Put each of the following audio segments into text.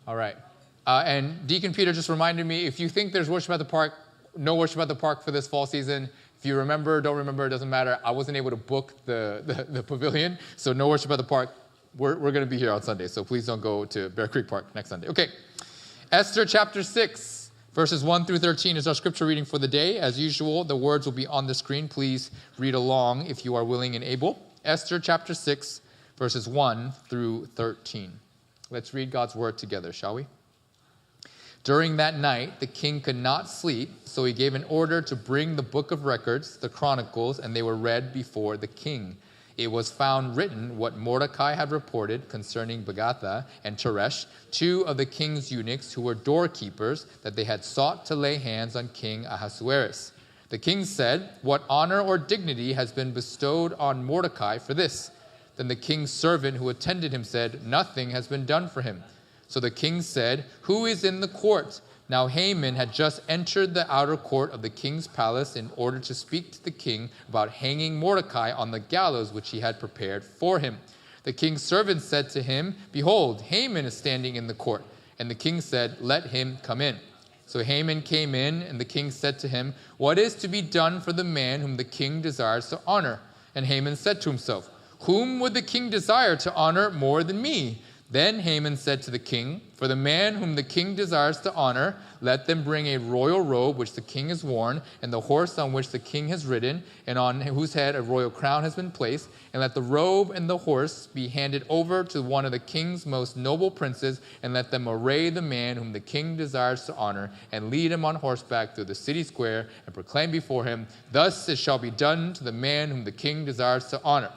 All right. And Deacon Peter just reminded me, if you think there's worship at the park, no worship at the park for this fall season. If you remember, don't remember, it doesn't matter. I wasn't able to book the pavilion, so no worship at the park. We're going to be here on Sunday, so please don't go to Bear Creek Park next Sunday. Okay. Esther chapter 6, verses 1 through 13 is our scripture reading for the day. As usual, the words will be on the screen. Please read along if you are willing and able. Esther chapter 6, verses 1 through 13. Let's read God's word together, shall we? During that night, the king could not sleep, so he gave an order to bring the book of records, the chronicles, and they were read before the king. It was found written what Mordecai had reported concerning Bagatha and Teresh, two of the king's eunuchs who were doorkeepers, that they had sought to lay hands on King Ahasuerus. The king said, "What honor or dignity has been bestowed on Mordecai for this?" Then the king's servant who attended him said, "Nothing has been done for him." So the king said, "Who is in the court?" Now Haman had just entered the outer court of the king's palace in order to speak to the king about hanging Mordecai on the gallows which he had prepared for him. The king's servant said to him, "Behold, Haman is standing in the court." And the king said, "Let him come in." So Haman came in, and the king said to him, "What is to be done for the man whom the king desires to honor?" And Haman said to himself, "Whom would the king desire to honor more than me?" Then Haman said to the king, "For the man whom the king desires to honor, let them bring a royal robe which the king has worn, and the horse on which the king has ridden, and on whose head a royal crown has been placed, and let the robe and the horse be handed over to one of the king's most noble princes, and let them array the man whom the king desires to honor, and lead him on horseback through the city square, and proclaim before him, 'Thus it shall be done to the man whom the king desires to honor.'"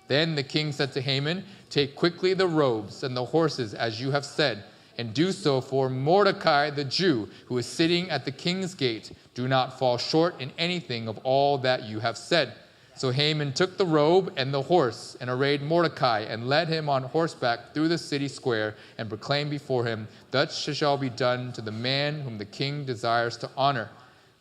Then the king said to Haman, "Take quickly the robes and the horses as you have said, and do so for Mordecai the Jew, who is sitting at the king's gate. Do not fall short in anything of all that you have said." So Haman took the robe and the horse and arrayed Mordecai and led him on horseback through the city square and proclaimed before him, "Thus shall be done to the man whom the king desires to honor."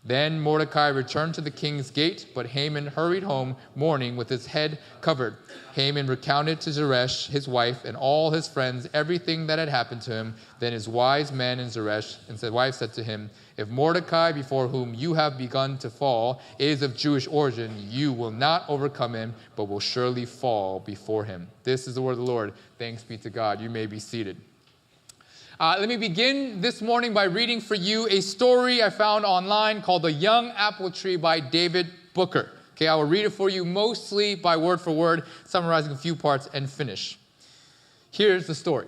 Then Mordecai returned to the king's gate, but Haman hurried home mourning with his head covered. Haman recounted to Zeresh, his wife, and all his friends everything that had happened to him. Then his wise men and Zeresh and his wife said to him, "If Mordecai, before whom you have begun to fall, is of Jewish origin, you will not overcome him, but will surely fall before him." This is the word of the Lord. Thanks be to God. You may be seated. Let me begin this morning by reading for you a story I found online called "The Young Apple Tree" by David Booker. Okay, I will read it for you mostly by word for word, summarizing a few parts and finish. Here's the story.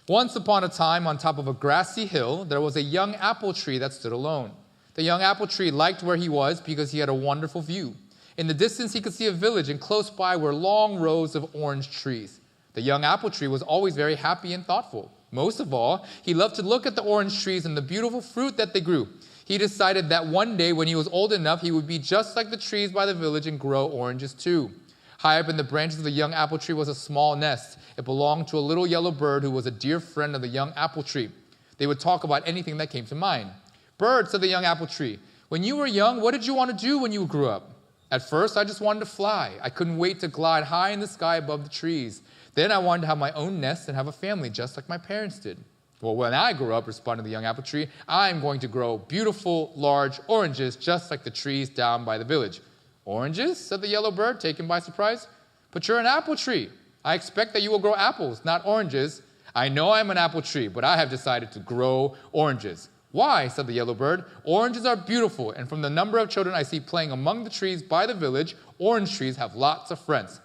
Once upon a time, on top of a grassy hill, there was a young apple tree that stood alone. The young apple tree liked where he was because he had a wonderful view. In the distance, he could see a village, and close by were long rows of orange trees. The young apple tree was always very happy and thoughtful. Most of all, he loved to look at the orange trees and the beautiful fruit that they grew. He decided that one day when he was old enough, he would be just like the trees by the village and grow oranges too. High up in the branches of the young apple tree was a small nest. It belonged to a little yellow bird who was a dear friend of the young apple tree. They would talk about anything that came to mind. "Bird," said the young apple tree, "when you were young, what did you want to do when you grew up?" "At first, I just wanted to fly. I couldn't wait to glide high in the sky above the trees. Then I wanted to have my own nest and have a family just like my parents did." "Well, when I grow up," responded the young apple tree, "I'm going to grow beautiful, large oranges just like the trees down by the village." "Oranges?" said the yellow bird, taken by surprise. "But you're an apple tree. I expect that you will grow apples, not oranges." "I know I'm an apple tree, but I have decided to grow oranges." "Why?" said the yellow bird. "Oranges are beautiful, and from the number of children I see playing among the trees by the village, orange trees have lots of friends."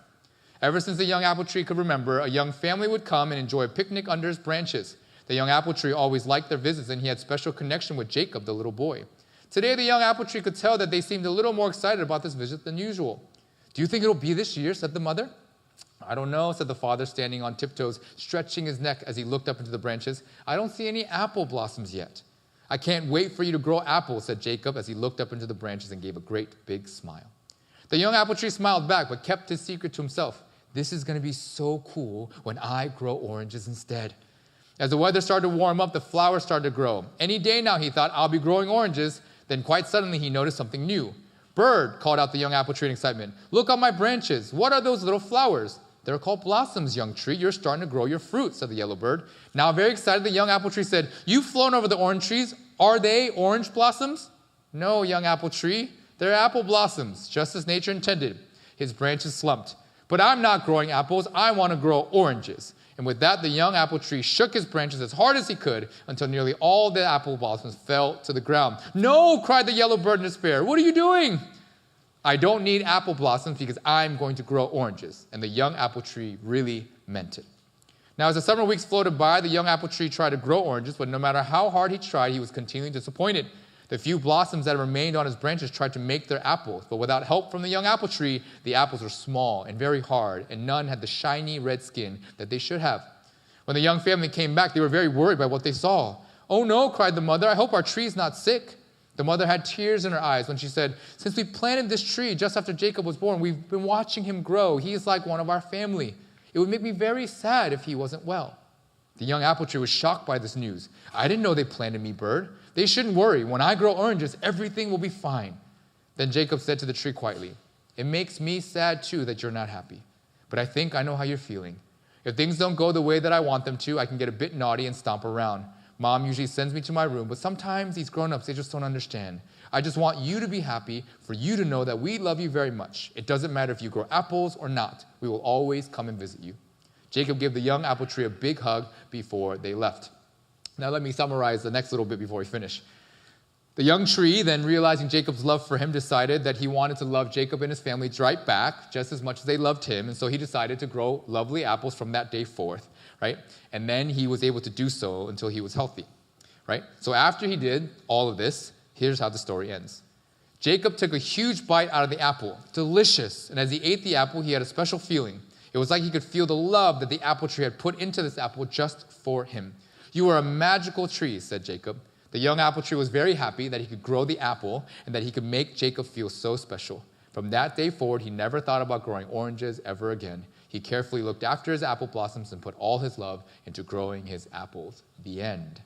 Ever since the young apple tree could remember, a young family would come and enjoy a picnic under its branches. The young apple tree always liked their visits, and he had a special connection with Jacob, the little boy. Today, the young apple tree could tell that they seemed a little more excited about this visit than usual. "Do you think it'll be this year?" said the mother. "I don't know," said the father, standing on tiptoes, stretching his neck as he looked up into the branches. "I don't see any apple blossoms yet." "I can't wait for you to grow apples," said Jacob as he looked up into the branches and gave a great big smile. The young apple tree smiled back, but kept his secret to himself. "This is going to be so cool when I grow oranges instead." As the weather started to warm up, the flowers started to grow. Any day now, he thought, I'll be growing oranges. Then quite suddenly, he noticed something new. "Bird," called out the young apple tree in excitement, "look on my branches. What are those little flowers?" "They're called blossoms, young tree. You're starting to grow your fruit," said the yellow bird. Now, very excited, the young apple tree said, "You've flown over the orange trees. Are they orange blossoms?" "No, young apple tree. They're apple blossoms, just as nature intended." His branches slumped. "But I'm not growing apples. I want to grow oranges." And with that, the young apple tree shook his branches as hard as he could until nearly all the apple blossoms fell to the ground. "No," cried the yellow bird in despair. "What are you doing?" "I don't need apple blossoms because I'm going to grow oranges." And the young apple tree really meant it. Now, as the summer weeks floated by, the young apple tree tried to grow oranges, but no matter how hard he tried, he was continually disappointed. The few blossoms that remained on his branches tried to make their apples, but without help from the young apple tree, the apples were small and very hard, and none had the shiny red skin that they should have. When the young family came back, they were very worried by what they saw. "Oh no," cried the mother, "I hope our tree's not sick." The mother had tears in her eyes when she said, "Since we planted this tree just after Jacob was born, we've been watching him grow. He is like one of our family. It would make me very sad if he wasn't well." The young apple tree was shocked by this news. "I didn't know they planted me, bird. They shouldn't worry. When I grow oranges, everything will be fine." Then Jacob said to the tree quietly, "It makes me sad too that you're not happy, but I think I know how you're feeling. If things don't go the way that I want them to, I can get a bit naughty and stomp around. Mom usually sends me to my room, but sometimes these grown-ups, they just don't understand. I just want you to be happy, for you to know that we love you very much. It doesn't matter if you grow apples or not. We will always come and visit you." Jacob gave the young apple tree a big hug before they left. Now let me summarize the next little bit before we finish. The young tree, then realizing Jacob's love for him, decided that he wanted to love Jacob and his family right back just as much as they loved him, and so he decided to grow lovely apples from that day forth, right? And then he was able to do so until he was healthy, right? So after he did all of this, here's how the story ends. Jacob took a huge bite out of the apple, delicious, and as he ate the apple, he had a special feeling. It was like he could feel the love that the apple tree had put into this apple just for him. "You are a magical tree," said Jacob. The young apple tree was very happy that he could grow the apple and that he could make Jacob feel so special. From that day forward, he never thought about growing oranges ever again. He carefully looked after his apple blossoms and put all his love into growing his apples. The end.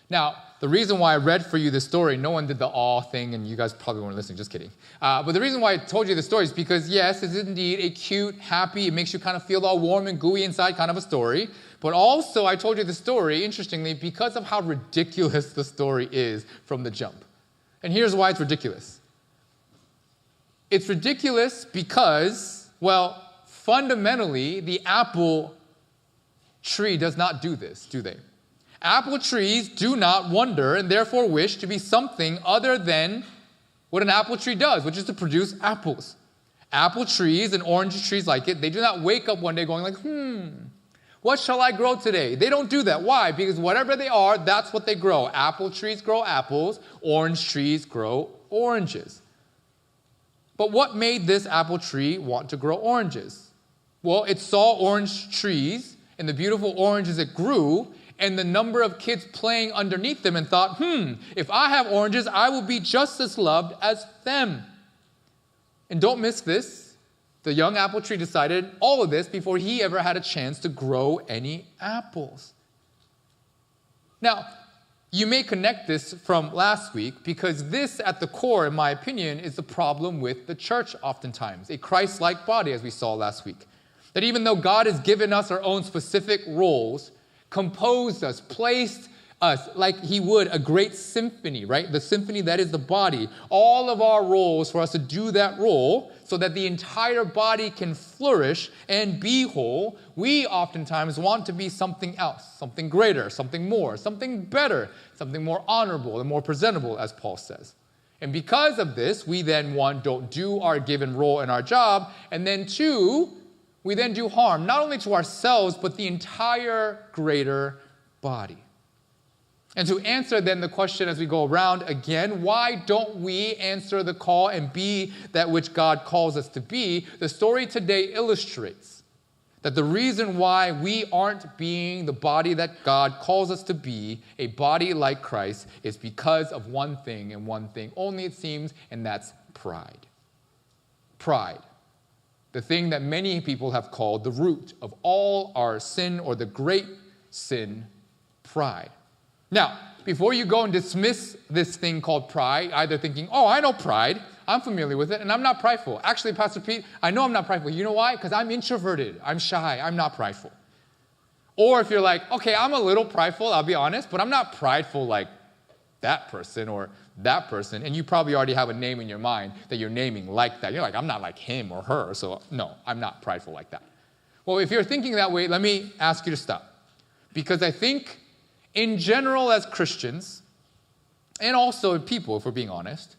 Now, the reason why I read for you this story, no one did the awe thing, and you guys probably weren't listening, just kidding. But the reason why I told you this story is because, yes, it's indeed a cute, happy, it makes you kind of feel all warm and gooey inside kind of a story. But also, I told you the story, interestingly, because of how ridiculous the story is from the jump. And here's why it's ridiculous. It's ridiculous because, well, fundamentally, the apple tree does not do this, do they? Apple trees do not wonder and therefore wish to be something other than what an apple tree does, which is to produce apples. Apple trees and orange trees like it, they do not wake up one day going like, what shall I grow today? They don't do that. Why? Because whatever they are, that's what they grow. Apple trees grow apples. Orange trees grow oranges. But what made this apple tree want to grow oranges? Well, it saw orange trees and the beautiful oranges it grew and the number of kids playing underneath them and thought, if I have oranges, I will be just as loved as them. And don't miss this. The young apple tree decided all of this before he ever had a chance to grow any apples. Now, you may connect this from last week because this, at the core, in my opinion, is the problem with the church oftentimes, a Christ-like body, as we saw last week. That even though God has given us our own specific roles, composed us, placed us like he would a great symphony, right? The symphony that is the body. All of our roles for us to do that role so that the entire body can flourish and be whole. We oftentimes want to be something else, something greater, something more, something better, something more honorable and more presentable, as Paul says. And because of this, we then, one, don't do our given role in our job, and then two, we then do harm, not only to ourselves, but the entire greater body. And to answer then the question as we go around again, why don't we answer the call and be that which God calls us to be? The story today illustrates that the reason why we aren't being the body that God calls us to be, a body like Christ, is because of one thing and one thing only, it seems, and that's pride. Pride. The thing that many people have called the root of all our sin, or the great sin, pride. Now, before you go and dismiss this thing called pride, either thinking, I know pride, I'm familiar with it, and I'm not prideful. Actually, Pastor Pete, I know I'm not prideful. You know why? Because I'm introverted. I'm shy. I'm not prideful. Or if you're like, okay, I'm a little prideful, I'll be honest, but I'm not prideful like that person or that person, and you probably already have a name in your mind that you're naming like that. You're like, I'm not like him or her, so no, I'm not prideful like that. Well, if you're thinking that way, let me ask you to stop. Because I think, in general as Christians, and also people, if we're being honest,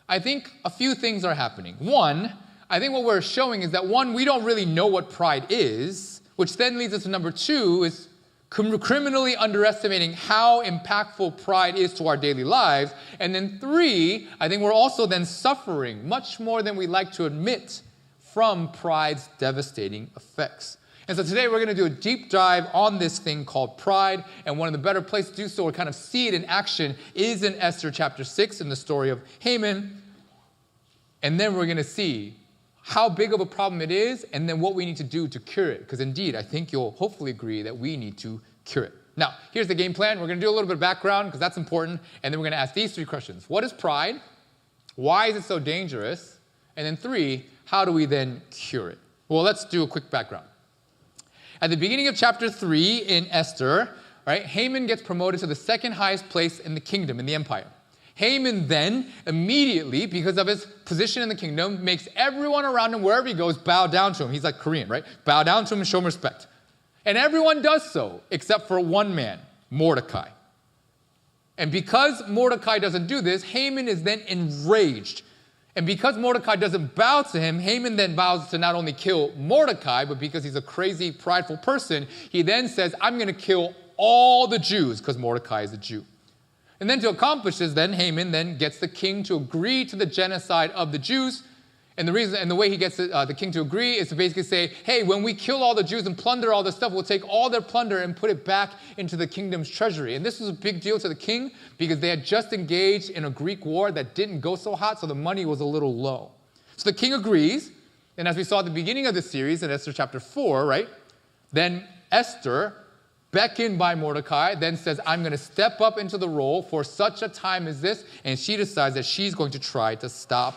I think a few things are happening. One, I think what we're showing is that, one, we don't really know what pride is, which then leads us to number two, is criminally underestimating how impactful pride is to our daily lives. And then three, I think we're also then suffering much more than we like to admit from pride's devastating effects. And so today we're going to do a deep dive on this thing called pride. And one of the better places to do so, or kind of see it in action, is in Esther chapter 6 in the story of Haman. And then we're going to see how big of a problem it is, and then what we need to do to cure it. Because indeed, I think you'll hopefully agree that we need to cure it. Now, here's the game plan. We're going to do a little bit of background, because that's important. And then we're going to ask these three questions. What is pride? Why is it so dangerous? And then three, how do we then cure it? Well, let's do a quick background. At the beginning of chapter 3 in Esther, right, Haman gets promoted to the second highest place in the kingdom, in the empire. Haman then, immediately, because of his position in the kingdom, makes everyone around him, wherever he goes, bow down to him. He's like Korean, right? Bow down to him and show him respect. And everyone does so, except for one man, Mordecai. And because Mordecai doesn't do this, Haman is then enraged. And because Mordecai doesn't bow to him, Haman then vows to not only kill Mordecai, but because he's a crazy, prideful person, he then says, I'm going to kill all the Jews, because Mordecai is a Jew. And then to accomplish this, then Haman then gets the king to agree to the genocide of the Jews. And the way he gets the king to agree is to basically say, hey, when we kill all the Jews and plunder all this stuff, we'll take all their plunder and put it back into the kingdom's treasury. And this was a big deal to the king because they had just engaged in a Greek war that didn't go so hot, so the money was a little low. So the king agrees. And as we saw at the beginning of the series in Esther chapter 4, right, then Esther, beckoned by Mordecai, then says, I'm going to step up into the role for such a time as this. And she decides that she's going to try to stop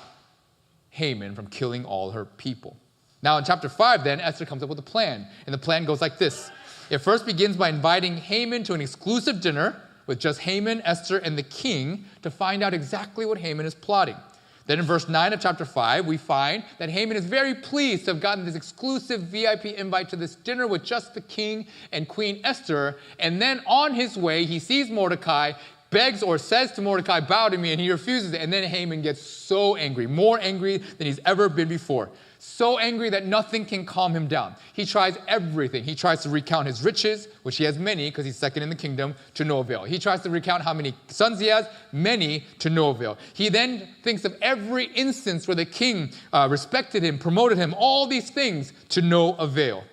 Haman from killing all her people. Now in chapter 5, then, Esther comes up with a plan. And the plan goes like this. It first begins by inviting Haman to an exclusive dinner with just Haman, Esther, and the king to find out exactly what Haman is plotting. Then in verse 9 of chapter 5, we find that Haman is very pleased to have gotten this exclusive VIP invite to this dinner with just the king and Queen Esther. And then on his way, he sees Mordecai, begs or says to Mordecai, bow to me, and he refuses it. And then Haman gets so angry, more angry than he's ever been before. So angry that nothing can calm him down. He tries everything. He tries to recount his riches, which he has many because he's second in the kingdom, to no avail. He tries to recount how many sons he has, many, to no avail. He then thinks of every instance where the king respected him, promoted him, all these things, to no avail.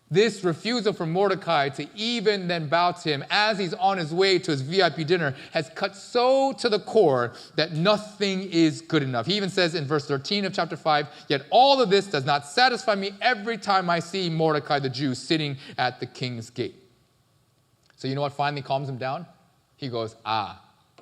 This refusal from Mordecai to even then bow to him as he's on his way to his VIP dinner has cut so to the core that nothing is good enough. He even says in verse 13 of chapter 5, yet all of this does not satisfy me every time I see Mordecai the Jew sitting at the king's gate. So you know what finally calms him down? He goes,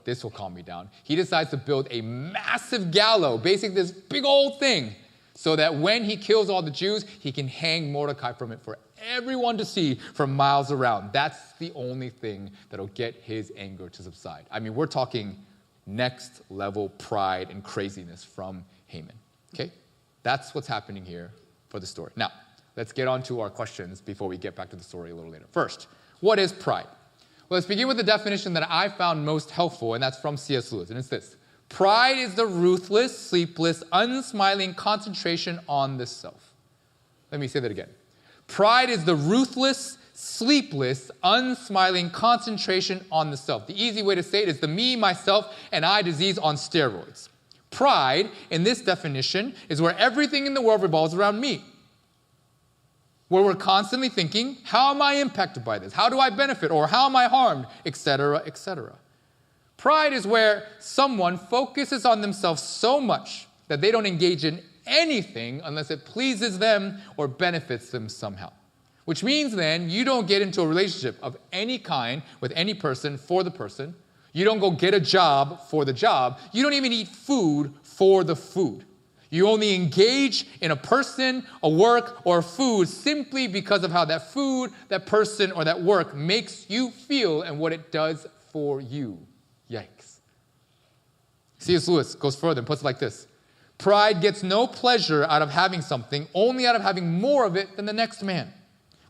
this will calm me down. He decides to build a massive gallows, basically this big old thing, so that when he kills all the Jews, he can hang Mordecai from it for everyone to see from miles around. That's the only thing that'll get his anger to subside. I mean, we're talking next level pride and craziness from Haman. Okay? That's what's happening here for the story. Now, let's get on to our questions before we get back to the story a little later. First, what is pride? Well, let's begin with the definition that I found most helpful, and that's from C.S. Lewis, and it's this. Pride is the ruthless, sleepless, unsmiling concentration on the self. Let me say that again. Pride is the ruthless, sleepless, unsmiling concentration on the self. The easy way to say it is the me, myself, and I disease on steroids. Pride, in this definition, is where everything in the world revolves around me. Where we're constantly thinking, how am I impacted by this? How do I benefit? Or how am I harmed? Etc., etc. Pride is where someone focuses on themselves so much that they don't engage in anything unless it pleases them or benefits them somehow. Which means then you don't get into a relationship of any kind with any person for the person. You don't go get a job for the job. You don't even eat food for the food. You only engage in a person, a work, or a food simply because of how that food, that person, or that work makes you feel and what it does for you. Yikes. C.S. Lewis goes further and puts it like this. Pride gets no pleasure out of having something, only out of having more of it than the next man.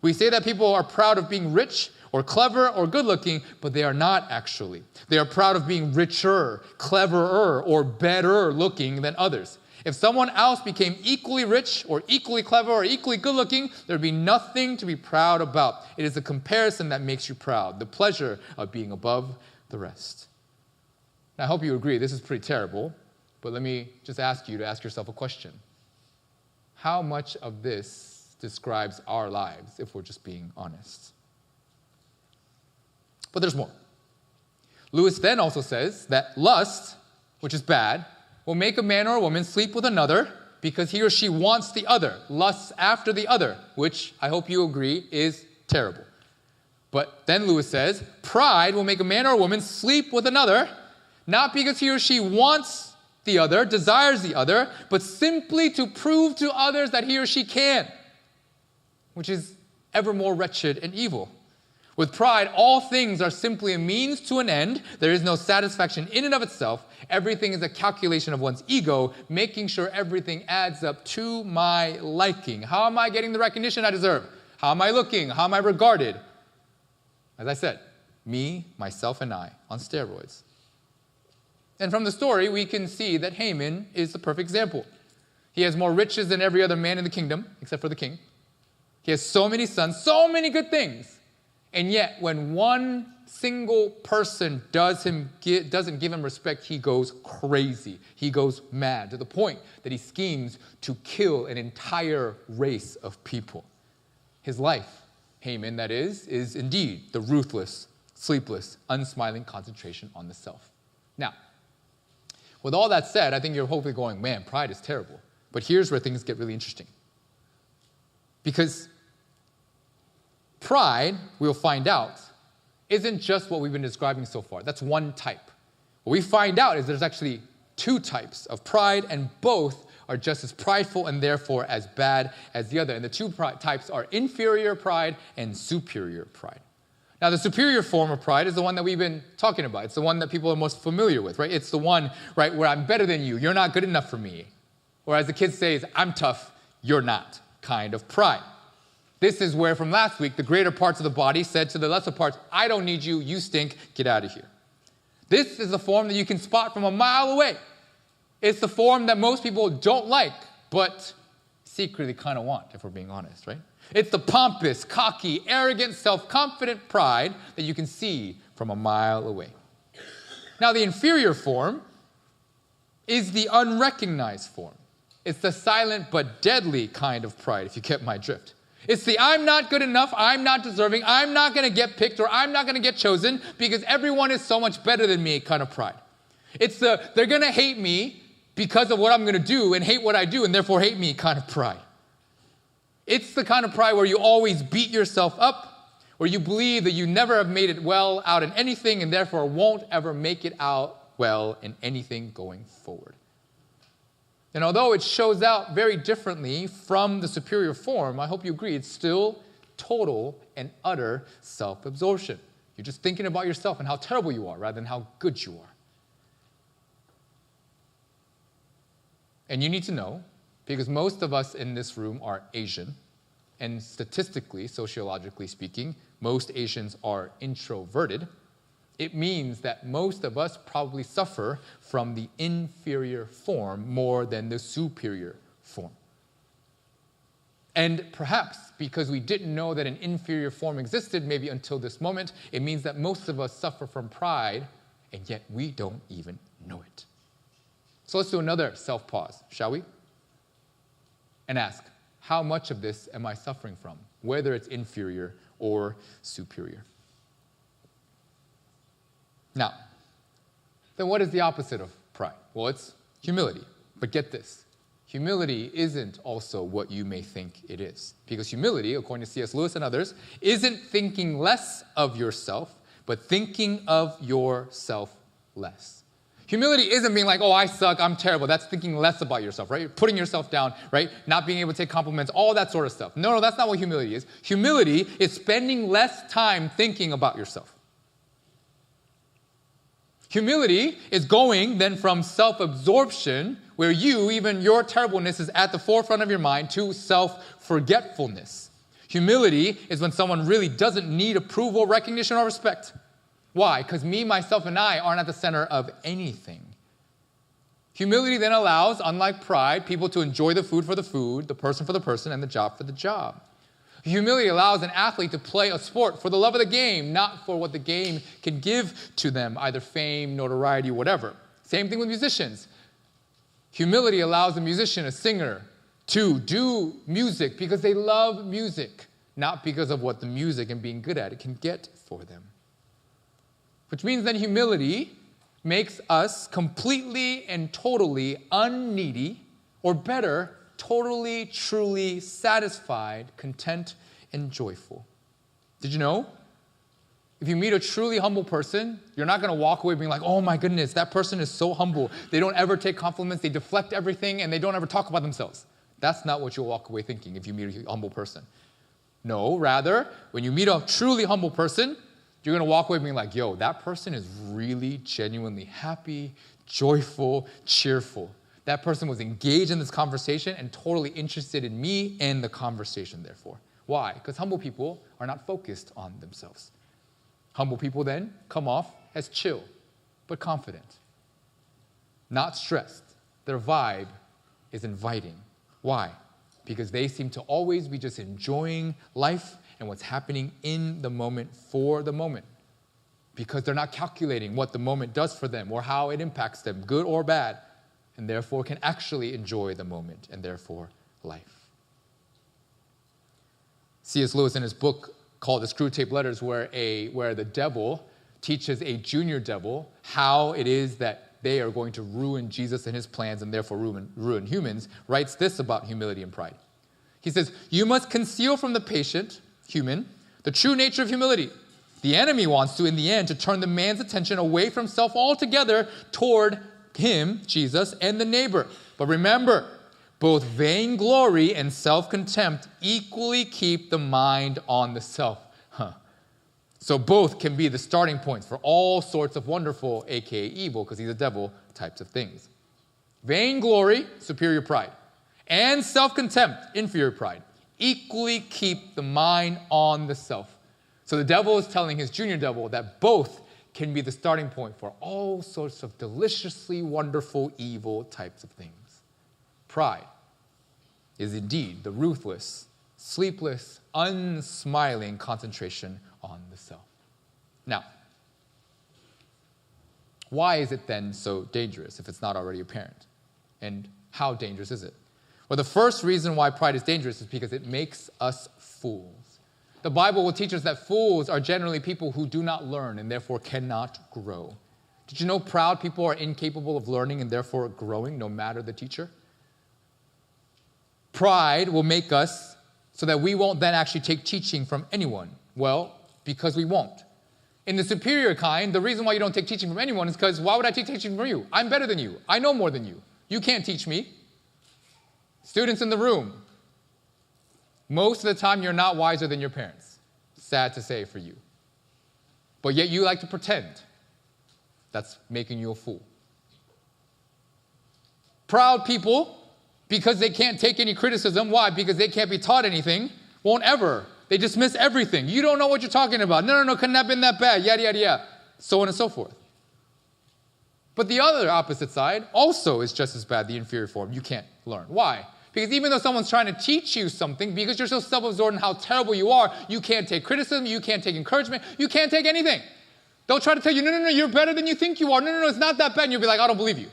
We say that people are proud of being rich or clever or good-looking, but they are not actually. They are proud of being richer, cleverer, or better-looking than others. If someone else became equally rich or equally clever or equally good-looking, there would be nothing to be proud about. It is the comparison that makes you proud, the pleasure of being above the rest. Now, I hope you agree this is pretty terrible, but let me just ask you to ask yourself a question. How much of this describes our lives, if we're just being honest? But there's more. Lewis then also says that lust, which is bad, will make a man or a woman sleep with another because he or she wants the other, lusts after the other, which I hope you agree is terrible. But then Lewis says, pride will make a man or a woman sleep with another, not because he or she wants the other, desires the other, but simply to prove to others that he or she can, which is ever more wretched and evil. With pride, all things are simply a means to an end. There is no satisfaction in and of itself. Everything is a calculation of one's ego, making sure everything adds up to my liking. How am I getting the recognition I deserve? How am I looking? How am I regarded? As I said, me, myself, and I on steroids. And from the story, we can see that Haman is the perfect example. He has more riches than every other man in the kingdom, except for the king. He has so many sons, so many good things. And yet, when one single person doesn't give him respect, he goes crazy. He goes mad to the point that he schemes to kill an entire race of people. His life, Haman, that is indeed the ruthless, sleepless, unsmiling concentration on the self. Now, with all that said, I think you're hopefully going, man, pride is terrible. But here's where things get really interesting. Because pride, we'll find out, isn't just what we've been describing so far. That's one type. What we find out is there's actually two types of pride, and both are just as prideful and therefore as bad as the other. And the two types are inferior pride and superior pride. Now, the superior form of pride is the one that we've been talking about. It's the one that people are most familiar with, right? It's the one, right, where I'm better than you. You're not good enough for me. Or as the kids say, I'm tough, you're not, kind of pride. This is where, from last week, the greater parts of the body said to the lesser parts, I don't need you, you stink, get out of here. This is the form that you can spot from a mile away. It's the form that most people don't like, but secretly kind of want, if we're being honest, right? It's the pompous, cocky, arrogant, self-confident pride that you can see from a mile away. Now, the inferior form is the unrecognized form. It's the silent but deadly kind of pride, if you get my drift. It's the I'm not good enough, I'm not deserving, I'm not going to get picked, or I'm not going to get chosen because everyone is so much better than me kind of pride. It's the they're going to hate me because of what I'm going to do and hate what I do and therefore hate me kind of pride. It's the kind of pride where you always beat yourself up, where you believe that you never have made it well out in anything and therefore won't ever make it out well in anything going forward. And although it shows out very differently from the superior form, I hope you agree, it's still total and utter self-absorption. You're just thinking about yourself and how terrible you are rather than how good you are. And you need to know, because most of us in this room are Asian, and statistically, sociologically speaking, most Asians are introverted. It means that most of us probably suffer from the inferior form more than the superior form. And perhaps because we didn't know that an inferior form existed maybe until this moment, it means that most of us suffer from pride, and yet we don't even know it. So let's do another self-pause, shall we? And ask, how much of this am I suffering from, whether it's inferior or superior? Now, then what is the opposite of pride? Well, it's humility. But get this. Humility isn't also what you may think it is. Because humility, according to C.S. Lewis and others, isn't thinking less of yourself, but thinking of yourself less. Humility isn't being like, oh, I suck, I'm terrible. That's thinking less about yourself, right? You're putting yourself down, right? Not being able to take compliments, all that sort of stuff. No, that's not what humility is. Humility is spending less time thinking about yourself. Humility is going then from self-absorption, where you, even your terribleness is at the forefront of your mind, to self-forgetfulness. Humility is when someone really doesn't need approval, recognition, or respect. Why? Because me, myself, and I aren't at the center of anything. Humility then allows, unlike pride, people to enjoy the food for the food, the person for the person, and the job for the job. Humility allows an athlete to play a sport for the love of the game, not for what the game can give to them, either fame, notoriety, whatever. Same thing with musicians. Humility allows a musician, a singer, to do music because they love music, not because of what the music and being good at it can get for them. Which means that humility makes us completely and totally unneedy, or better, totally, truly satisfied, content, and joyful. Did you know? If you meet a truly humble person, you're not going to walk away being like, oh my goodness, that person is so humble. They don't ever take compliments, they deflect everything, and they don't ever talk about themselves. That's not what you'll walk away thinking if you meet a humble person. No, rather, when you meet a truly humble person, you're going to walk away being like, yo, that person is really genuinely happy, joyful, cheerful. That person was engaged in this conversation and totally interested in me and the conversation, therefore. Why? Because humble people are not focused on themselves. Humble people then come off as chill, but confident. Not stressed. Their vibe is inviting. Why? Because they seem to always be just enjoying life and what's happening in the moment for the moment. Because they're not calculating what the moment does for them or how it impacts them, good or bad, and therefore can actually enjoy the moment and therefore life. C.S. Lewis in his book called The Screwtape Letters, where the devil teaches a junior devil how it is that they are going to ruin Jesus and his plans and therefore ruin humans, writes this about humility and pride. He says, you must conceal from the patient, human, the true nature of humility. The enemy wants to, in the end, to turn the man's attention away from self altogether toward him, Jesus, and the neighbor. But remember, both vainglory and self-contempt equally keep the mind on the self. So both can be the starting points for all sorts of wonderful, aka evil, because he's a devil, types of things. Vainglory, superior pride, and self-contempt, inferior pride, equally keep the mind on the self. So the devil is telling his junior devil that both can be the starting point for all sorts of deliciously wonderful, evil types of things. Pride is indeed the ruthless, sleepless, unsmiling concentration on the self. Now, why is it then so dangerous if it's not already apparent? And how dangerous is it? Well, the first reason why pride is dangerous is because it makes us fools. The Bible will teach us that fools are generally people who do not learn and therefore cannot grow. Did you know proud people are incapable of learning and therefore growing no matter the teacher? Pride will make us so that we won't then actually take teaching from anyone. Well, because we won't. In the superior kind, the reason why you don't take teaching from anyone is because why would I take teaching from you? I'm better than you. I know more than you. You can't teach me. Students in the room, most of the time you're not wiser than your parents. Sad to say for you. But yet you like to pretend. That's making you a fool. Proud people, because they can't take any criticism. Why? Because they can't be taught anything. Won't ever. They dismiss everything. You don't know what you're talking about. No, couldn't have been that bad. Yada, yada, yada. So on and so forth. But the other opposite side also is just as bad, the inferior form. You can't learn. Why? Because even though someone's trying to teach you something, because you're so self-absorbed in how terrible you are, you can't take criticism, you can't take encouragement, you can't take anything. They'll try to tell you, no, you're better than you think you are. No, it's not that bad. And you'll be like, I don't believe you.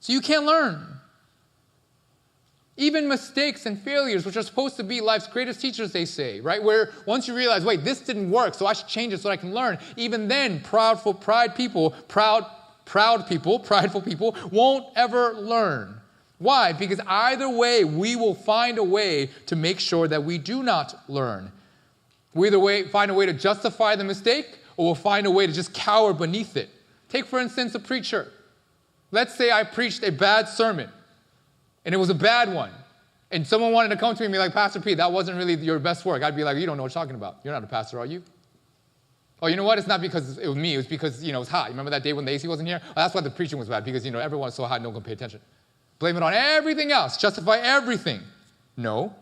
So you can't learn. Even mistakes and failures, which are supposed to be life's greatest teachers, they say, right? Where once you realize, wait, this didn't work, so I should change it so I can learn. Even then, prideful people won't ever learn. Why? Because either way, we will find a way to make sure that we do not learn. We either find a way to justify the mistake, or we'll find a way to just cower beneath it. Take, for instance, a preacher. Let's say I preached a bad sermon, and it was a bad one, and someone wanted to come to me and be like, Pastor P, that wasn't really your best work. I'd be like, you don't know what you're talking about. You're not a pastor, are you? Oh, you know what? It's not because it was me. It was because, it was hot. You remember that day when the AC wasn't here? Oh, that's why the preaching was bad, because, everyone was so hot, no one could pay attention. Blame it on everything else. Justify everything. No,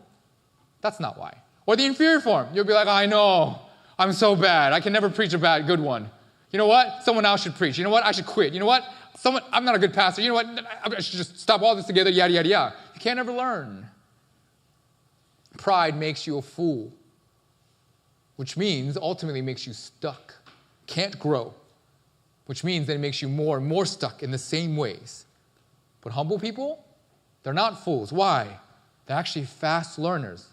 that's not why. Or the inferior form. You'll be like, I know. I'm so bad. I can never preach a good one. You know what? Someone else should preach. You know what? I should quit. You know what? I'm not a good pastor. You know what? I should just stop all this together, yada, yada, yada. You can't ever learn. Pride makes you a fool, which means ultimately makes you stuck. Can't grow, which means that it makes you more and more stuck in the same ways. But humble people, they're not fools. Why? They're actually fast learners,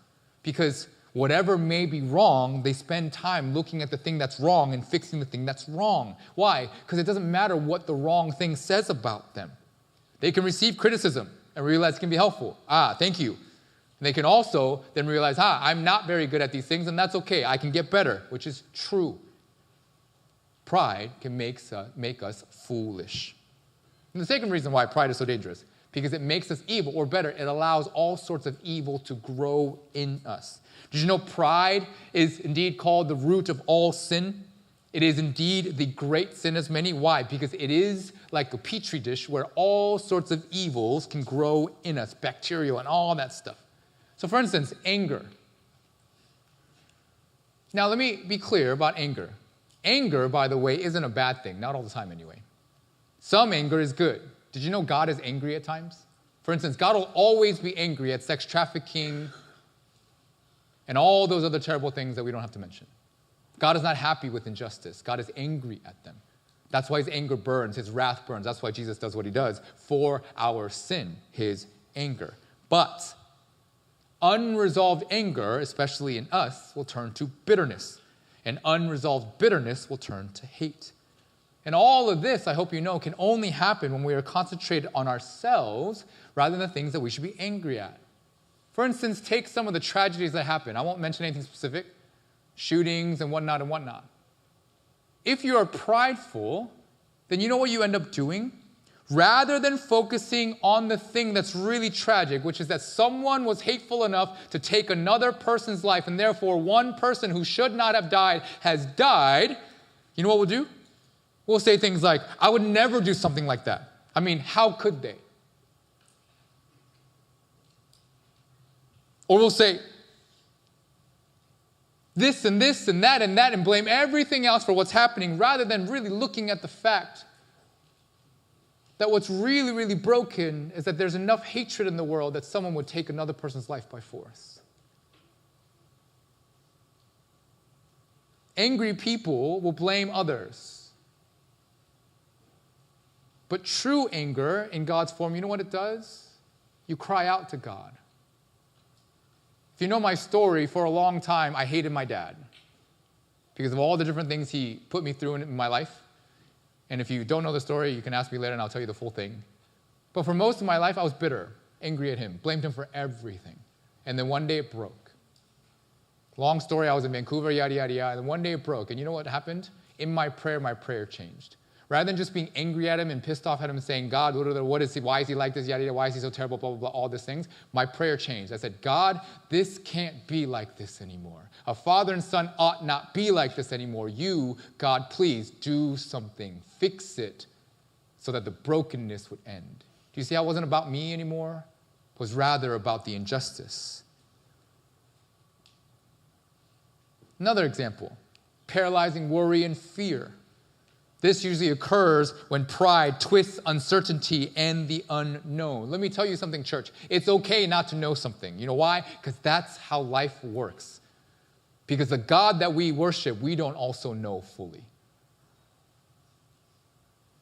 because whatever may be wrong, they spend time looking at the thing that's wrong and fixing the thing that's wrong. Why? Because it doesn't matter what the wrong thing says about them. They can receive criticism and realize it can be helpful. Thank you. And they can also then realize, I'm not very good at these things, and that's okay. I can get better, which is true. Pride can make us foolish. And the second reason why pride is so dangerous, because it makes us evil, or better, it allows all sorts of evil to grow in us. Did you know pride is indeed called the root of all sin? It is indeed the great sin as many. Why? Because it is like a petri dish where all sorts of evils can grow in us, bacterial and all that stuff. So for instance, anger. Now let me be clear about anger. Anger, by the way, isn't a bad thing, not all the time anyway. Some anger is good. Did you know God is angry at times? For instance, God will always be angry at sex trafficking and all those other terrible things that we don't have to mention. God is not happy with injustice. God is angry at them. That's why his anger burns, his wrath burns. That's why Jesus does what he does for our sin, his anger. But unresolved anger, especially in us, will turn to bitterness. And unresolved bitterness will turn to hate. And all of this, I hope you know, can only happen when we are concentrated on ourselves rather than the things that we should be angry at. For instance, take some of the tragedies that happen. I won't mention anything specific. Shootings and whatnot and whatnot. If you are prideful, then you know what you end up doing? Rather than focusing on the thing that's really tragic, which is that someone was hateful enough to take another person's life, and therefore one person who should not have died has died, you know what we'll do? We'll say things like, I would never do something like that. I mean, how could they? Or we'll say this and this and that and blame everything else for what's happening rather than really looking at the fact that what's really, really broken is that there's enough hatred in the world that someone would take another person's life by force. Angry people will blame others. But true anger in God's form, you know what it does? You cry out to God. If you know my story, for a long time, I hated my dad because of all the different things he put me through in my life. And if you don't know the story, you can ask me later and I'll tell you the full thing. But for most of my life, I was bitter, angry at him, blamed him for everything. And then one day it broke. Long story, I was in Vancouver, yada, yada, yada. And one day it broke. And you know what happened? In my prayer changed. Rather than just being angry at him and pissed off at him and saying, God, what is he? Why is he like this? Yada, yada, why is he so terrible? Blah, blah, blah, all these things. My prayer changed. I said, God, this can't be like this anymore. A father and son ought not be like this anymore. You, God, please do something. Fix it so that the brokenness would end. Do you see how it wasn't about me anymore? It was rather about the injustice. Another example, paralyzing worry and fear. This usually occurs when pride twists uncertainty and the unknown. Let me tell you something, church. It's okay not to know something. You know why? Because that's how life works. Because the God that we worship, we don't also know fully.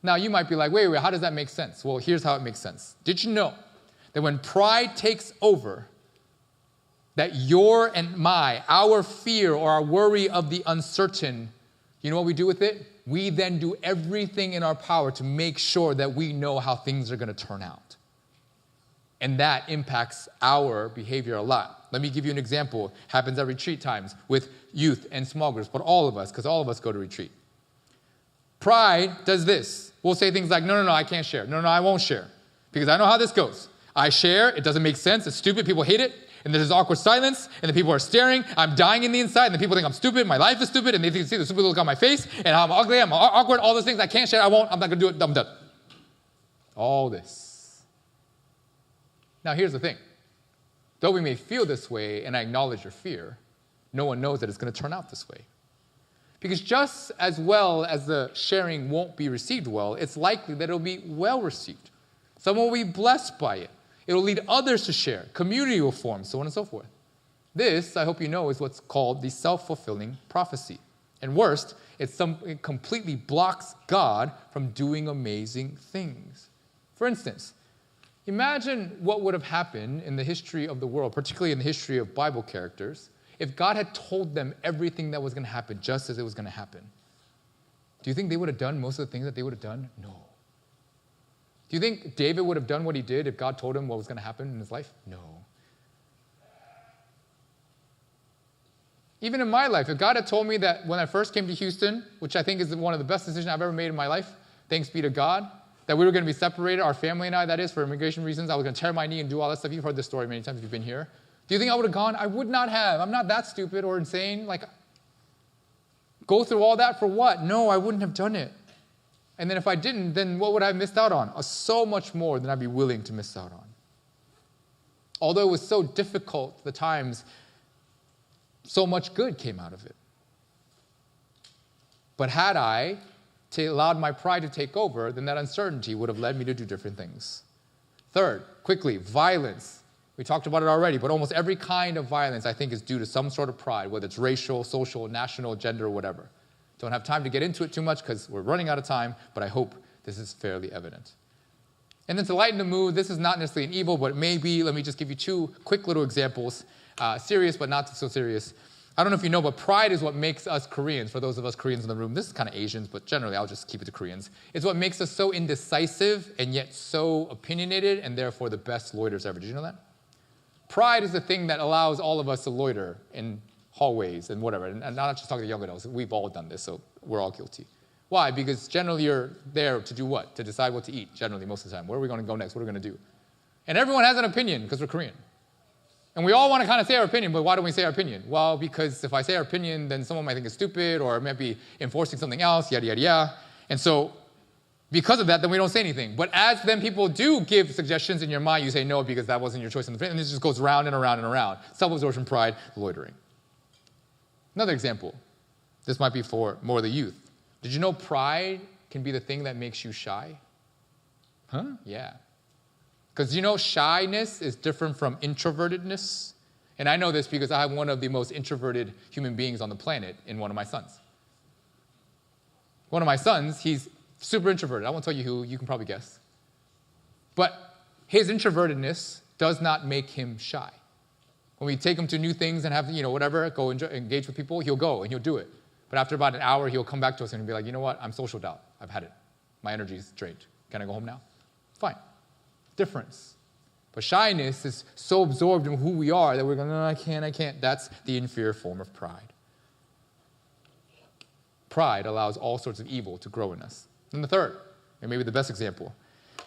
Now, you might be like, wait, how does that make sense? Well, here's how it makes sense. Did you know that when pride takes over, that our fear or our worry of the uncertain, you know what we do with it? We then do everything in our power to make sure that we know how things are going to turn out. And that impacts our behavior a lot. Let me give you an example. Happens at retreat times with youth and small groups, but all of us, because all of us go to retreat. Pride does this. We'll say things like, no, I can't share. No, I won't share. Because I know how this goes. I share, it doesn't make sense, it's stupid, people hate it, and there's this awkward silence, and the people are staring, I'm dying in the inside, and the people think I'm stupid, my life is stupid, and they see the stupid look on my face, and I'm ugly, I'm awkward, all those things, I can't share, I won't, I'm not going to do it, I'm done. All this. Now here's the thing. Though we may feel this way, and I acknowledge your fear, no one knows that it's going to turn out this way. Because just as well as the sharing won't be received well, it's likely that it'll be well received. Someone will be blessed by it. It'll lead others to share. Community will form, so on and so forth. This, I hope you know, is what's called the self-fulfilling prophecy. And worst, it completely blocks God from doing amazing things. For instance, imagine what would have happened in the history of the world, particularly in the history of Bible characters, if God had told them everything that was going to happen just as it was going to happen. Do you think they would have done most of the things that they would have done? No. Do you think David would have done what he did if God told him what was going to happen in his life? No. Even in my life, if God had told me that when I first came to Houston, which I think is one of the best decisions I've ever made in my life, thanks be to God, that we were going to be separated, our family and I, that is, for immigration reasons, I was going to tear my knee and do all that stuff. You've heard this story many times if you've been here. Do you think I would have gone? I would not have. I'm not that stupid or insane. Like, go through all that for what? No, I wouldn't have done it. And then if I didn't, then what would I have missed out on? So much more than I'd be willing to miss out on. Although it was so difficult, the times, so much good came out of it. But had I allowed my pride to take over, then that uncertainty would have led me to do different things. Third, quickly, violence. We talked about it already, but almost every kind of violence, I think, is due to some sort of pride, whether it's racial, social, national, gender, or whatever. Don't have time to get into it too much because we're running out of time, but I hope this is fairly evident. And then to lighten the mood, this is not necessarily an evil, but maybe, let me just give you two quick little examples, serious but not so serious. I don't know if you know, but pride is what makes us Koreans, for those of us Koreans in the room, this is kind of Asians, but generally I'll just keep it to Koreans. It's what makes us so indecisive and yet so opinionated and therefore the best loiterers ever. Did you know that? Pride is the thing that allows all of us to loiter in hallways and whatever. And I'm not just talking to young adults. We've all done this, so we're all guilty. Why? Because generally you're there to do what? To decide what to eat, generally, most of the time. Where are we going to go next? What are we going to do? And everyone has an opinion because we're Korean. And we all want to kind of say our opinion, but why don't we say our opinion? Well, because if I say our opinion, then someone might think it's stupid or might be enforcing something else, yada, yada, yada. And so because of that, then we don't say anything. But as then people do give suggestions in your mind, you say no because that wasn't your choice in the first, and it just goes round and around and around. Self-absorption, pride, loitering. Another example. This might be for more of the youth. Did you know pride can be the thing that makes you shy? Huh? Yeah. Because you know shyness is different from introvertedness. And I know this because I have one of the most introverted human beings on the planet in one of my sons. One of my sons, he's super introverted. I won't tell you who, you can probably guess. But his introvertedness does not make him shy. When we take him to new things and have, whatever, go engage with people, he'll go and he'll do it. But after about an hour, he'll come back to us and be like, you know what, I'm social doubt. I've had it. My energy's drained. Can I go home now? Fine. Difference. But shyness is so absorbed in who we are that we're going, no, I can't. That's the inferior form of pride. Pride allows all sorts of evil to grow in us. And the third, and maybe the best example,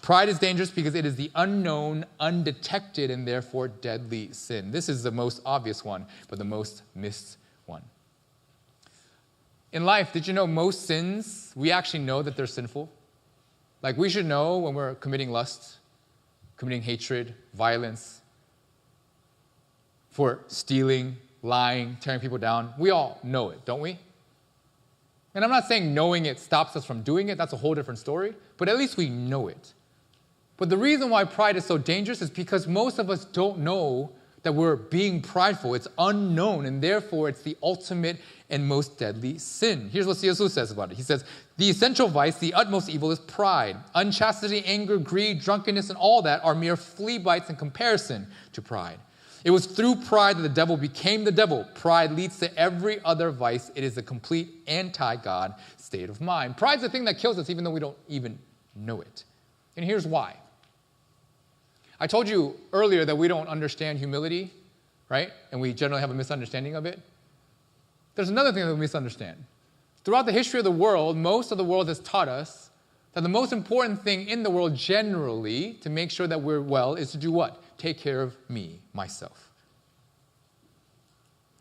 pride is dangerous because it is the unknown, undetected, and therefore deadly sin. This is the most obvious one, but the most missed one. In life, did you know most sins, we actually know that they're sinful? Like we should know when we're committing lust, committing hatred, violence, for stealing, lying, tearing people down. We all know it, don't we? And I'm not saying knowing it stops us from doing it. That's a whole different story. But at least we know it. But the reason why pride is so dangerous is because most of us don't know that we're being prideful. It's unknown, and therefore it's the ultimate and most deadly sin. Here's what C.S. Lewis says about it. He says, the essential vice, the utmost evil is pride. Unchastity, anger, greed, drunkenness, and all that are mere flea bites in comparison to pride. It was through pride that the devil became the devil. Pride leads to every other vice. It is a complete anti-God state of mind. Pride's the thing that kills us even though we don't even know it. And here's why. I told you earlier that we don't understand humility, right? And we generally have a misunderstanding of it. There's another thing that we misunderstand. Throughout the history of the world, most of the world has taught us that the most important thing in the world generally to make sure that we're well is to do what? Take care of me, myself.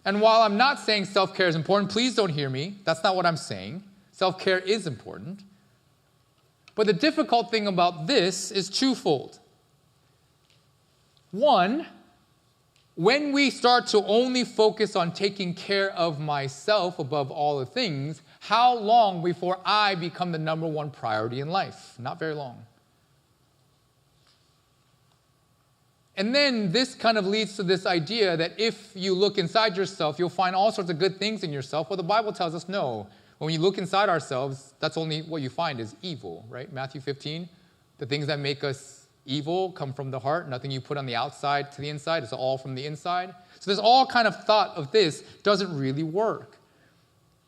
And while I'm not saying self-care is important, please don't hear me. That's not what I'm saying. Self-care is important. But the difficult thing about this is twofold. One, when we start to only focus on taking care of myself above all the things, how long before I become the number one priority in life? Not very long. And then this kind of leads to this idea that if you look inside yourself, you'll find all sorts of good things in yourself. Well, the Bible tells us no. When you look inside ourselves, that's only what you find is evil, right? Matthew 15, the things that make us evil come from the heart. Nothing you put on the outside to the inside. It's all from the inside. So there's all kind of thought of this doesn't really work.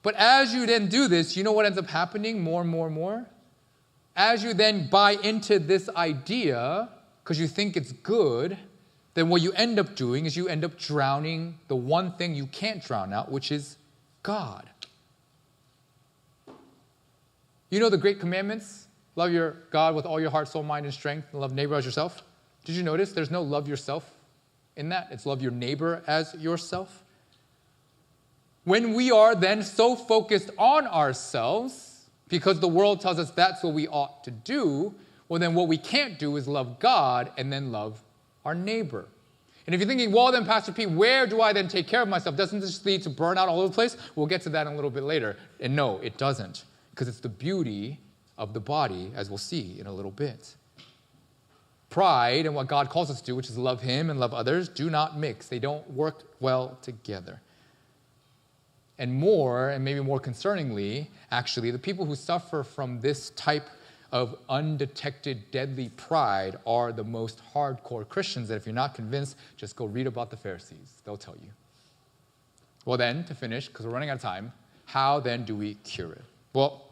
But as you then do this, you know what ends up happening more and more and more? As you then buy into this idea, because you think it's good, then what you end up doing is you end up drowning the one thing you can't drown out, which is God. You know the great commandments? Love your God with all your heart, soul, mind, and strength, and love neighbor as yourself. Did you notice there's no love yourself in that? It's love your neighbor as yourself. When we are then so focused on ourselves, because the world tells us that's what we ought to do, well, then what we can't do is love God and then love our neighbor. And if you're thinking, well, then, Pastor P, where do I then take care of myself? Doesn't this lead to burnout all over the place? We'll get to that in a little bit later. And no, it doesn't, because it's the beauty of the body, as we'll see in a little bit. Pride and what God calls us to do, which is love Him and love others, do not mix. They don't work well together. And more, and maybe more concerningly, actually, the people who suffer from this type of undetected deadly pride are the most hardcore Christians that if you're not convinced, just go read about the Pharisees. They'll tell you. Well then, to finish, because we're running out of time, how then do we cure it? Well,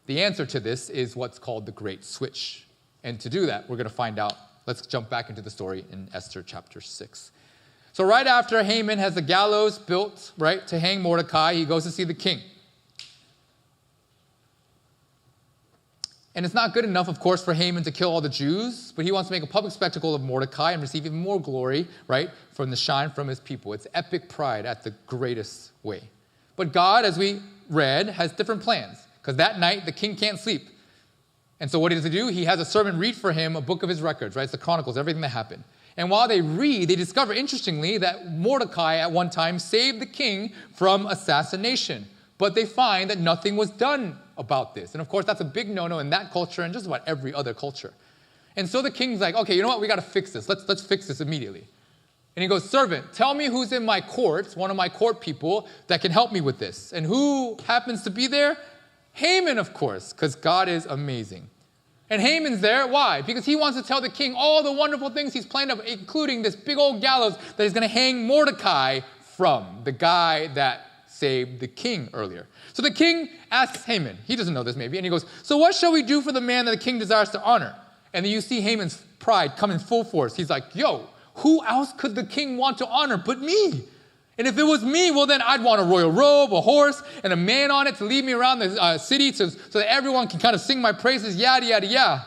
the answer to this is what's called the Great Switch. And to do that, we're going to find out. Let's jump back into the story in Esther chapter 6. So right after Haman has the gallows built, right, to hang Mordecai, he goes to see the king. And it's not good enough, of course, for Haman to kill all the Jews, but he wants to make a public spectacle of Mordecai and receive even more glory, right, from the shine from his people. It's epic pride at the greatest way. But God, as we read, has different plans, because that night the king can't sleep. And so what does he do? He has a servant read for him a book of his records, right? It's the Chronicles, everything that happened. And while they read, they discover, interestingly, that Mordecai at one time saved the king from assassination. But they find that nothing was done about this. And of course, that's a big no-no in that culture and just about every other culture. And so the king's like, okay, you know what? We got to fix this. Let's fix this immediately. And he goes, servant, tell me who's in my court, one of my court people, that can help me with this. And who happens to be there? Haman, of course, because God is amazing. And Haman's there. Why? Because he wants to tell the king all the wonderful things he's planned up, including this big old gallows that he's going to hang Mordecai from, the guy that saved the king earlier. So the king asks Haman, he doesn't know this maybe, and he goes, so what shall we do for the man that the king desires to honor? And then you see Haman's pride come in full force. He's like, yo, who else could the king want to honor but me? And if it was me, well, then I'd want a royal robe, a horse, and a man on it to lead me around the city so that everyone can kind of sing my praises, yada, yada, yada.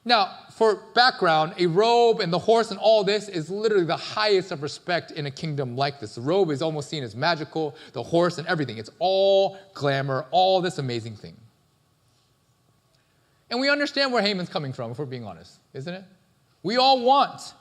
Now, for background, a robe and the horse and all this is literally the highest of respect in a kingdom like this. The robe is almost seen as magical, the horse and everything. It's all glamour, all this amazing thing. And we understand where Haman's coming from, if we're being honest, isn't it? We all want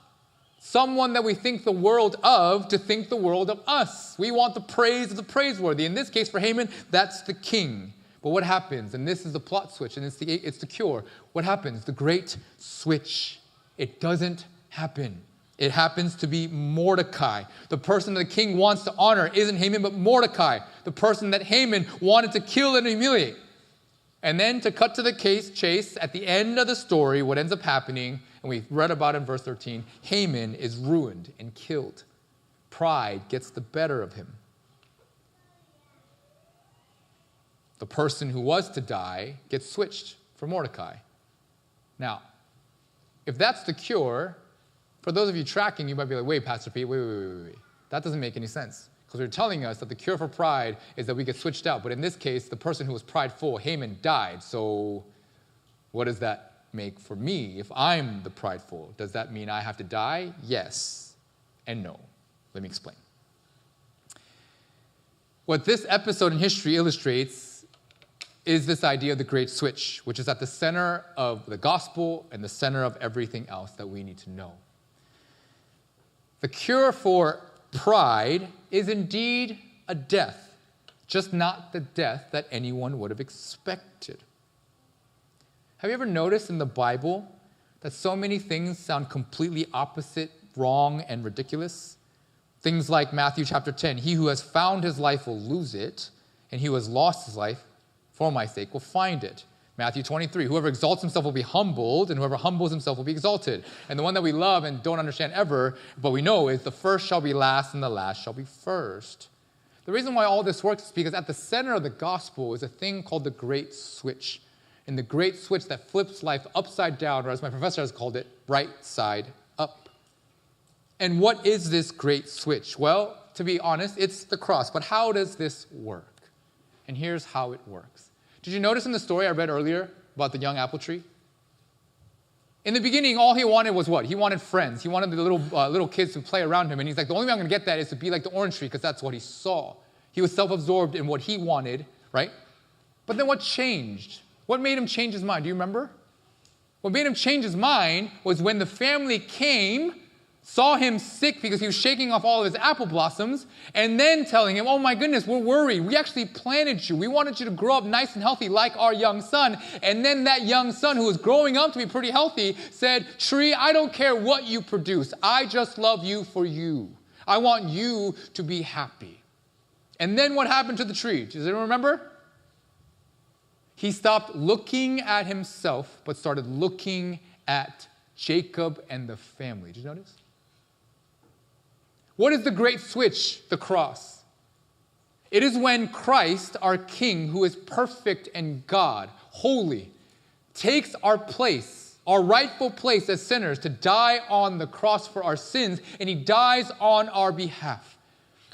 someone that we think the world of to think the world of us. We want the praise of the praiseworthy. In this case, for Haman, that's the king. But what happens? And this is the plot switch, and it's the cure. What happens? The great switch. It doesn't happen. It happens to be Mordecai. The person that the king wants to honor isn't Haman, but Mordecai, the person that Haman wanted to kill and humiliate. And then to cut to the chase, at the end of the story, what ends up happening, and we read about it in verse 13, Haman is ruined and killed. Pride gets the better of him. The person who was to die gets switched for Mordecai. Now, if that's the cure, for those of you tracking, you might be like, wait, Pastor Pete, wait. That doesn't make any sense. Because they're telling us that the cure for pride is that we get switched out. But in this case, the person who was prideful, Haman, died. So what does that make for me if I'm the prideful? Does that mean I have to die? Yes and no. Let me explain. What this episode in history illustrates is this idea of the great switch, which is at the center of the gospel and the center of everything else that we need to know. The cure for pride is indeed a death, just not the death that anyone would have expected. Have you ever noticed in the Bible that so many things sound completely opposite, wrong, and ridiculous? Things like Matthew chapter 10, he who has found his life will lose it, and he who has lost his life for my sake will find it. Matthew 23, whoever exalts himself will be humbled, and whoever humbles himself will be exalted. And the one that we love and don't understand ever, but we know is the first shall be last, and the last shall be first. The reason why all this works is because at the center of the gospel is a thing called the great switch. And the great switch that flips life upside down, or as my professor has called it, right side up. And what is this great switch? Well, to be honest, it's the cross. But how does this work? And here's how it works. Did you notice in the story I read earlier about the young apple tree? In the beginning, all he wanted was what? He wanted friends. He wanted the little kids to play around him. And he's like, the only way I'm going to get that is to be like the orange tree, because that's what he saw. He was self-absorbed in what he wanted, right? But then what changed? What made him change his mind? Do you remember? What made him change his mind was when the family came, saw him sick because he was shaking off all of his apple blossoms, and then telling him, oh my goodness, we're worried. We actually planted you. We wanted you to grow up nice and healthy like our young son. And then that young son, who was growing up to be pretty healthy, said, tree, I don't care what you produce. I just love you for you. I want you to be happy. And then what happened to the tree? Does anyone remember? He stopped looking at himself, but started looking at Jacob and the family. Did you notice? What is the great switch? The cross. It is when Christ, our King, who is perfect and God, holy, takes our place, our rightful place as sinners, to die on the cross for our sins, and he dies on our behalf.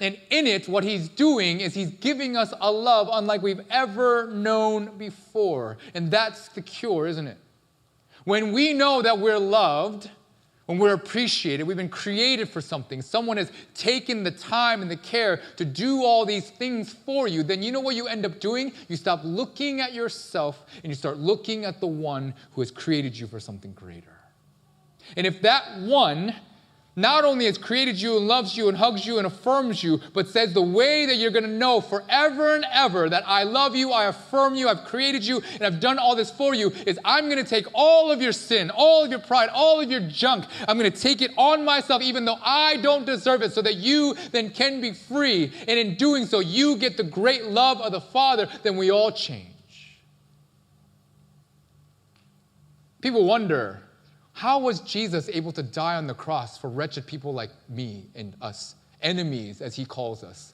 And in it, what he's doing is he's giving us a love unlike we've ever known before. And that's the cure, isn't it? When we know that we're loved, when we're appreciated, we've been created for something, someone has taken the time and the care to do all these things for you, then you know what you end up doing? You stop looking at yourself and you start looking at the one who has created you for something greater. And if that one not only has created you and loves you and hugs you and affirms you, but says the way that you're going to know forever and ever that I love you, I affirm you, I've created you, and I've done all this for you, is I'm going to take all of your sin, all of your pride, all of your junk. I'm going to take it on myself even though I don't deserve it, so that you then can be free. And in doing so, you get the great love of the Father, then we all change. People wonder, how was Jesus able to die on the cross for wretched people like me and us, enemies as he calls us?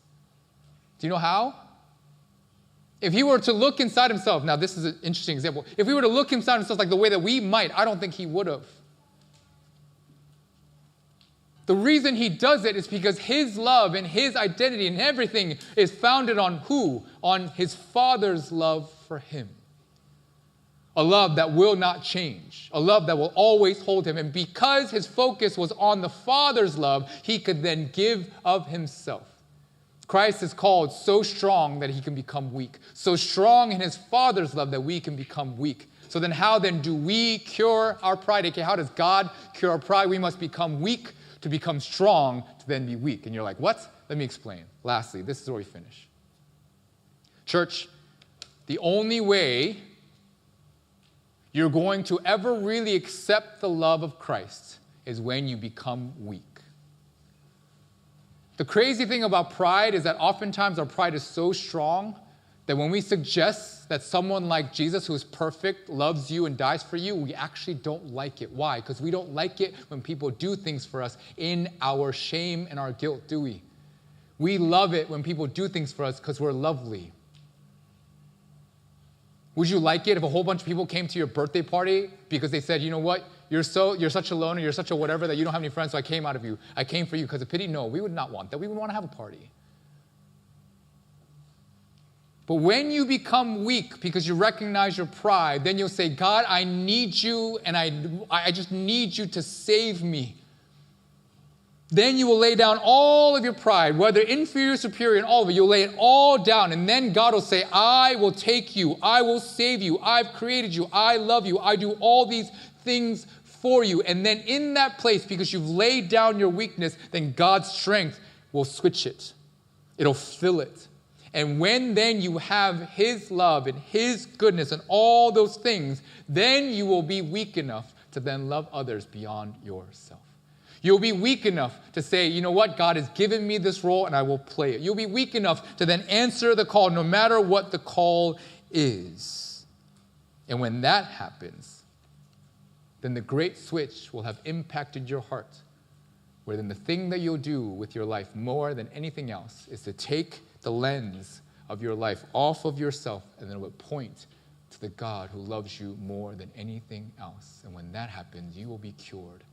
Do you know how? If he were to look inside himself, now this is an interesting example. If we were to look inside himself like the way that we might, I don't think he would have. The reason he does it is because his love and his identity and everything is founded on who? On his Father's love for him. A love that will not change. A love that will always hold him. And because his focus was on the Father's love, he could then give of himself. Christ is called so strong that he can become weak. So strong in his Father's love that we can become weak. So then how then do we cure our pride? Okay, how does God cure our pride? We must become weak to become strong to then be weak. And you're like, what? Let me explain. Lastly, this is where we finish. Church, the only way you're going to ever really accept the love of Christ is when you become weak. The crazy thing about pride is that oftentimes our pride is so strong that when we suggest that someone like Jesus, who is perfect, loves you and dies for you, we actually don't like it. Why? Because we don't like it when people do things for us in our shame and our guilt, do we? We love it when people do things for us because we're lovely. Would you like it if a whole bunch of people came to your birthday party because they said, you know what, you're such a loner, you're such a whatever that you don't have any friends, so I came for you because of pity? No, we would not want that. We would want to have a party. But when you become weak because you recognize your pride, then you'll say, God, I need you, and I just need you to save me. Then you will lay down all of your pride, whether inferior, superior, and all of it. You'll lay it all down, and then God will say, I will take you. I will save you. I've created you. I love you. I do all these things for you. And then in that place, because you've laid down your weakness, then God's strength will switch it. It'll fill it. And when then you have his love and his goodness and all those things, then you will be weak enough to then love others beyond yourself. You'll be weak enough to say, you know what, God has given me this role and I will play it. You'll be weak enough to then answer the call no matter what the call is. And when that happens, then the great switch will have impacted your heart, where then the thing that you'll do with your life more than anything else is to take the lens of your life off of yourself, and then it will point to the God who loves you more than anything else. And when that happens, you will be cured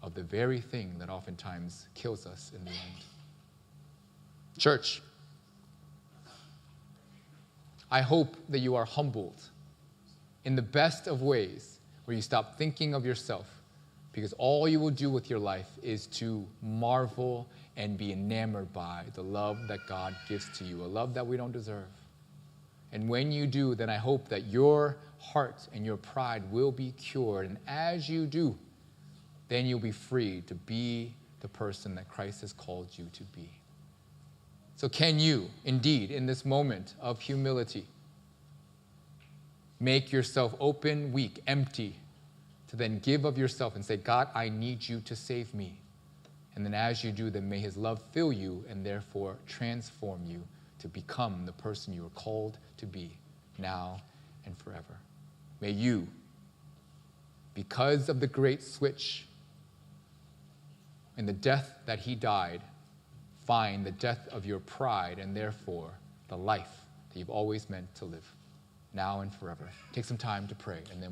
of the very thing that oftentimes kills us in the end. Church, I hope that you are humbled in the best of ways, where you stop thinking of yourself, because all you will do with your life is to marvel and be enamored by the love that God gives to you, a love that we don't deserve. And when you do, then I hope that your heart and your pride will be cured. And as you do, then you'll be free to be the person that Christ has called you to be. So can you, indeed, in this moment of humility, make yourself open, weak, empty, to then give of yourself and say, God, I need you to save me. And then as you do, then may his love fill you and therefore transform you to become the person you are called to be now and forever. May you, because of the great switch and the death that he died, find the death of your pride and therefore the life that you've always meant to live now and forever. Take some time to pray, and then